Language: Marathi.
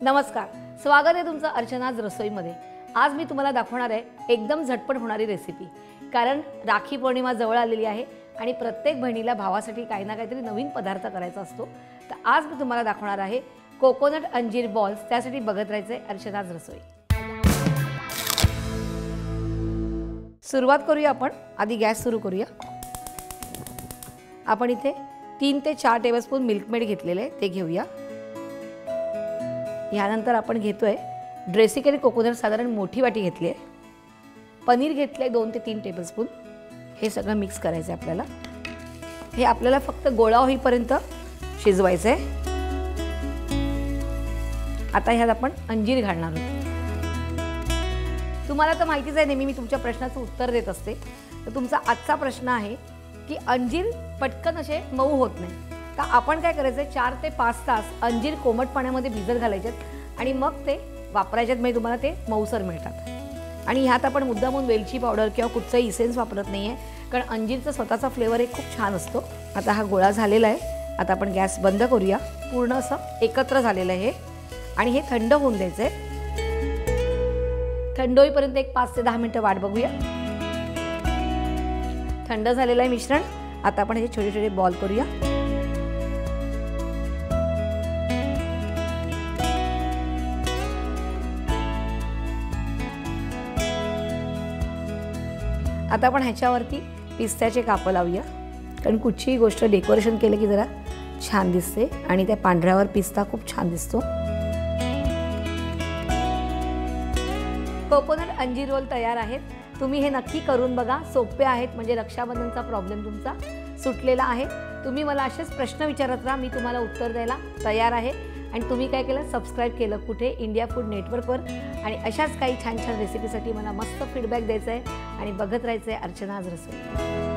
नमस्कार, स्वागत आहे तुमचं अर्चनाज रसोईमध्ये। आज मी तुम्हाला दाखवणार आहे एकदम झटपट होणारी रेसिपी। कारण राखी पौर्णिमा जवळ आलेली आहे आणि प्रत्येक बहिणीला भावासाठी काही ना काहीतरी नवीन पदार्थ करायचा असतो। तर आज मी तुम्हाला दाखवणार आहे कोकोनट अंजीर बॉल्स। त्यासाठी बघत राहायचे अर्चनाज रसोई। सुरुवात करूया आपण। आधी गॅस सुरू करूया। आपण इथे 3 ते 4 टेबलस्पून मिल्क मेड घेतलेले ते घेऊया। यानंतर आपण घेतोय ड्रेसिंग आणि कोकोनट साधारण मोठी वाटी घेतली आहे। पनीर घेतले 2 ते 3 टेबलस्पून। हे सगळं मिक्स करायचं आहे आपल्याला। हे आपल्याला फक्त गोळा होईपर्यंत शिजवायचं आहे। आता ह्यात आपण अंजीर घालणार आहोत। तुम्हाला तर माहितीच आहे, नेहमी मी तुमच्या प्रश्नाचं उत्तर देत असते। तर तुमचा आजचा प्रश्न आहे की अंजीर पटकन असे मऊ होत नाही, तर आपण काय करायचं, 4 ते 5 तास अंजीर कोमट पाण्यामध्ये भिजत घालायचे आणि मग ते वापरायचे। म्हणजे तुम्हाला ते मऊसर मिळतात। आणि ह्यात आपण मुद्दामून वेलची पावडर किंवा कुठचाही इसेन्स वापरत नाही आहे, कारण अंजीरचा स्वतःचा फ्लेवर एक खूप छान असतो। आता हा गोळा झालेला आहे। आता आपण गॅस बंद करूया। पूर्ण असं एकत्र झालेलं आहे आणि हे थंड होऊन द्यायचं आहे। थंड होईपर्यंत एक 5 ते 10 मिनिटं वाट बघूया। थंड झालेलं आहे मिश्रण। आता आपण हे छोटे छोटे बॉल करूया। आता आपण ह्याच्यावरती पिस्त्याचे काप लावूया, कारण कुठचीही गोष्ट डेकोरेशन केलं की जरा छान दिसते आणि त्या पांढऱ्यावर पिस्ता खूप छान दिसतो। कोकोनट अंजीर रोल तयार आहेत। तुम्ही हे नक्की करून बघा, सोपे आहेत। म्हणजे रक्षाबंधनचा प्रॉब्लेम तुमचा सुटलेला आहे। तुम्ही मला असेच प्रश्न विचारत राहा, मी तुम्हाला उत्तर द्यायला तयार आहे। आणि तुम्ही काय केलं, सबस्क्राइब केलं कुठे, इंडिया फूड नेटवर्कवर। आणि अशाच काही छान छान रेसिपीसाठी मला मस्त फीडबॅक द्यायचा आहे आणि बघत राहायचं आहे अर्चनाज रसोई।